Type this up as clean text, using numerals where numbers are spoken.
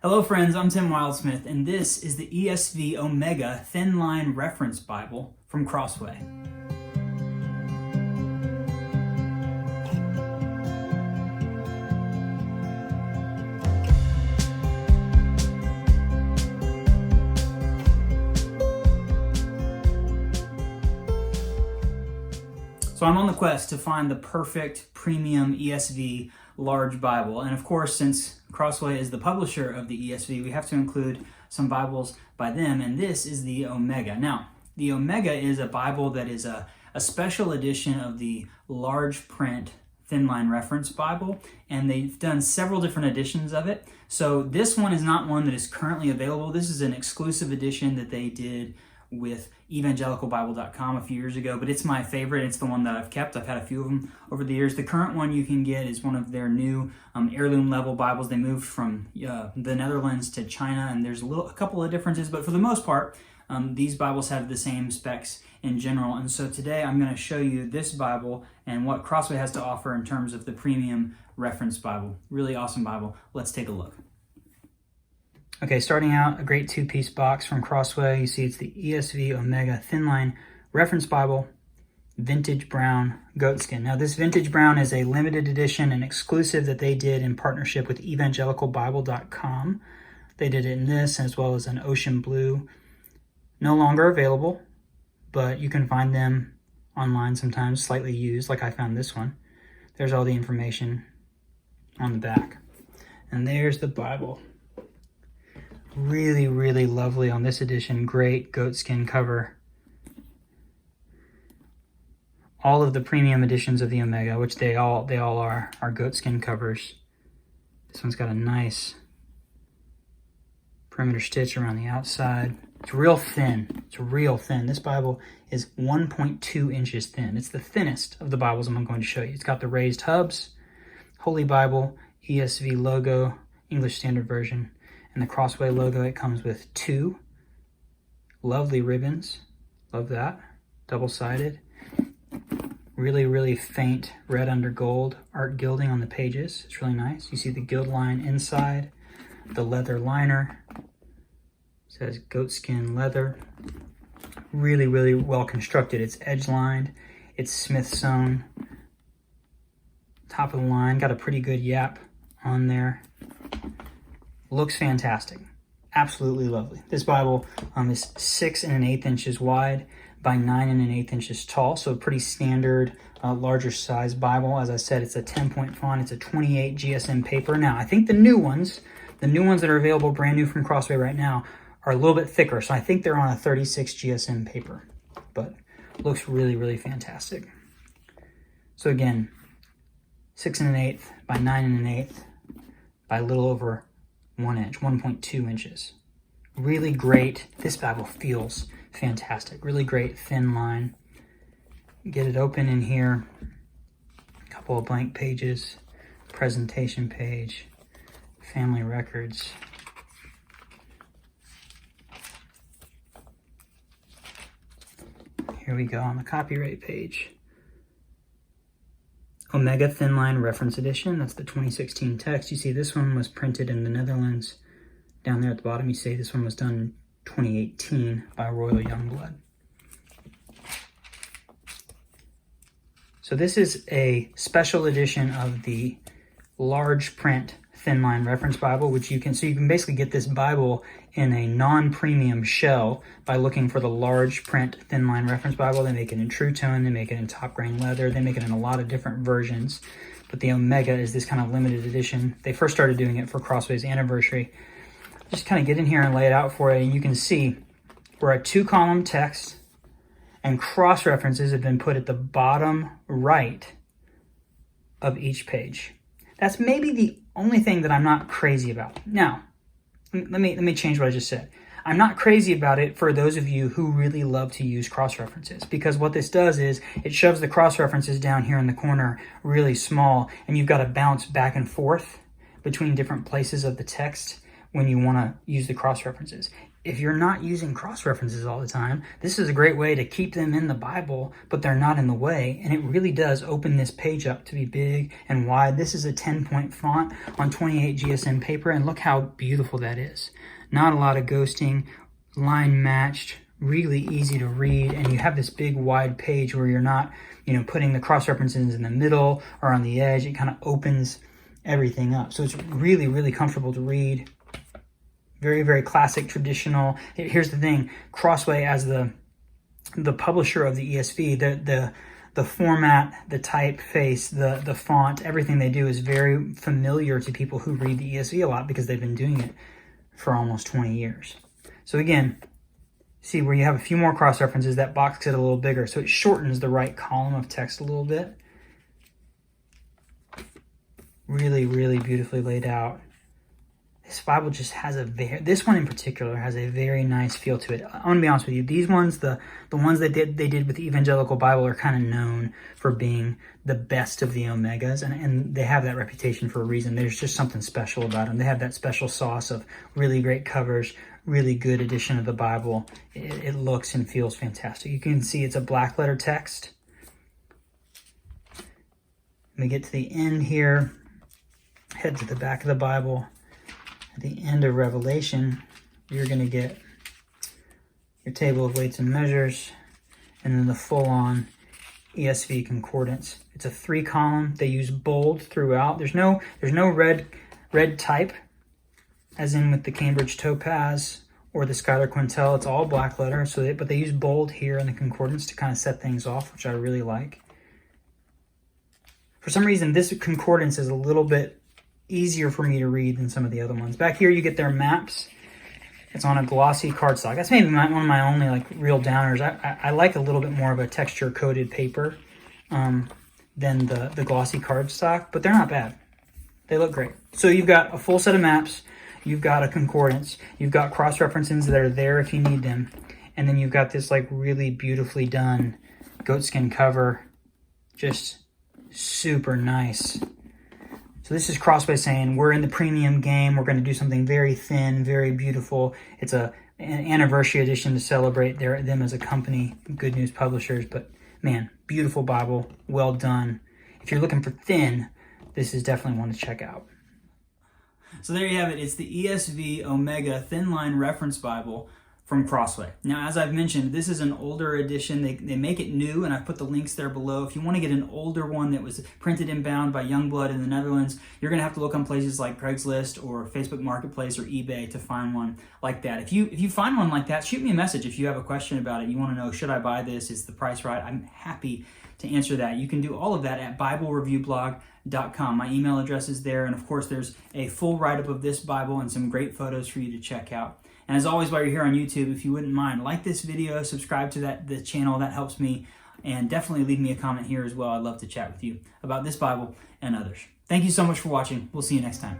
Hello friends, I'm Tim Wildsmith, and this is the ESV Omega Thinline Reference Bible from Crossway. So I'm on the quest to find the perfect premium ESV large Bible. And of course, since Crossway is the publisher of the ESV, we have to include some Bibles by them, and this is the Omega. Now, the Omega is a Bible that is a special edition of the large print Thinline Reference Bible, and they've done several different editions of it. So this one is not one that is currently available. This is an exclusive edition that they did with evangelicalbible.com a few years ago, but it's my favorite. It's the one that I've kept. I've had a few of them over the years. The current one you can get is one of their new heirloom level Bibles. They moved from the Netherlands to China, and there's a couple of differences, but for the most part, these Bibles have the same specs in general. And so today I'm going to show you this Bible and what Crossway has to offer in terms of the premium reference Bible. Really awesome Bible. Let's take a look. Okay, starting out, a great two-piece box from Crossway. You see it's the ESV Omega Thinline Reference Bible, vintage brown goatskin. Now this vintage brown is a limited edition and exclusive that they did in partnership with evangelicalbible.com. They did it in this as well as an ocean blue. No longer available, but you can find them online sometimes, slightly used, like I found this one. There's all the information on the back. And there's the Bible. Really, really lovely on this edition. Great goatskin cover. All of the premium editions of the Omega, which they all are goatskin covers. This one's got a nice perimeter stitch around the outside. It's real thin. It's real thin. This Bible is 1.2 inches thin. It's the thinnest of the Bibles I'm going to show you. It's got the raised hubs, Holy Bible, ESV logo, English Standard Version, and the Crossway logo. It comes with two lovely ribbons. Love that. Double-sided. Really, really faint red under gold art gilding on the pages. It's really nice. You see the gild line inside. The leather liner. It says goatskin leather. Really, really well constructed. It's edge-lined. It's Smith-sewn. Top of the line. Got a pretty good yap on there. Looks fantastic. Absolutely lovely. This Bible is 6 1/8 inches wide by 9 1/8 inches tall, so a pretty standard, larger size Bible. As I said, it's a 10-point font. It's a 28 GSM paper. Now, I think the new ones that are available brand new from Crossway right now, are a little bit thicker, so I think they're on a 36 GSM paper, but looks really, really fantastic. So again, 6 1/8 by 9 1/8 by a little over 1 inch, 1.2 inches. Really great. This Bible feels fantastic. Really great thin line. Get it open in here. A couple of blank pages. Presentation page. Family records. Here we go on the copyright page. Omega Thinline Reference Edition. That's the 2016 text. You see this one was printed in the Netherlands. Down there at the bottom you see this one was done in 2018 by Royal Youngblood. So this is a special edition of the large print Thinline Reference Bible, which you can basically get this Bible in a non-premium shell by looking for the large print Thinline Reference Bible. They make it in true tone, they make it in top grain leather, they make it in a lot of different versions, but the Omega is this kind of limited edition. They first started doing it for Crossway's anniversary. Just kind of get in here and lay it out for you, and you can see we're at 2-column text, and cross references have been put at the bottom right of each page. That's maybe the only thing that I'm not crazy about. Now, let me change what I just said. I'm not crazy about it for those of you who really love to use cross-references, because what this does is it shoves the cross-references down here in the corner really small, and you've got to bounce back and forth between different places of the text when you want to use the cross-references. if you're not using cross-references all the time, this is a great way to keep them in the Bible, but they're not in the way. And it really does open this page up to be big and wide. This is a 10-point font on 28 GSM paper, and look how beautiful that is. Not a lot of ghosting, line matched, really easy to read, and you have this big wide page where you're not, putting the cross-references in the middle or on the edge. It kind of opens everything up. So it's really, really comfortable to read. Very, very classic, traditional. Here's the thing, Crossway, as the publisher of the ESV, the format, the typeface, the font, everything they do is very familiar to people who read the ESV a lot because they've been doing it for almost 20 years. So again, see where you have a few more cross-references, that box gets a little bigger, so it shortens the right column of text a little bit. Really, really beautifully laid out. This Bible just has this one in particular has a very nice feel to it. I want to be honest with you, these ones, the ones they did with the Evangelical Bible are kind of known for being the best of the Omegas, and they have that reputation for a reason. There's just something special about them. They have that special sauce of really great covers, really good edition of the Bible. It looks and feels fantastic. You can see it's a black letter text. When we get to the end here, head to the back of the Bible. At the end of Revelation, you're going to get your table of weights and measures, and then the full-on ESV concordance. It's a 3-column. They use bold throughout. There's no red type, as in with the Cambridge Topaz or the Schuyler Quintel. It's all black letter. But they use bold here in the concordance to kind of set things off, which I really like. For some reason, this concordance is a little bit easier for me to read than some of the other ones. Back here, you get their maps. It's on a glossy cardstock. That's maybe one of my only real downers. I like a little bit more of a texture-coated paper than the glossy cardstock, but they're not bad. They look great. So you've got a full set of maps. You've got a concordance. You've got cross-references that are there if you need them. And then you've got this really beautifully done goatskin cover. Just super nice. So this is Crossway saying, we're in the premium game. We're going to do something very thin, very beautiful. It's an anniversary edition to celebrate them as a company, Good News Publishers. But man, beautiful Bible, well done. If you're looking for thin, this is definitely one to check out. So there you have it. It's the ESV Omega Thinline Reference Bible from Crossway. Now, as I've mentioned, this is an older edition. They make it new, and I've put the links there below. If you want to get an older one that was printed and bound by Youngblood in the Netherlands, you're going to have to look on places like Craigslist or Facebook Marketplace or eBay to find one like that. If you find one like that, shoot me a message if you have a question about it. You want to know, should I buy this? Is the price right? I'm happy to answer that. You can do all of that at BibleReviewBlog.com. My email address is there, and of course there's a full write-up of this Bible and some great photos for you to check out. And as always, while you're here on YouTube, if you wouldn't mind, like this video, subscribe to the channel. That helps me. And definitely leave me a comment here as well. I'd love to chat with you about this Bible and others. Thank you so much for watching. We'll see you next time.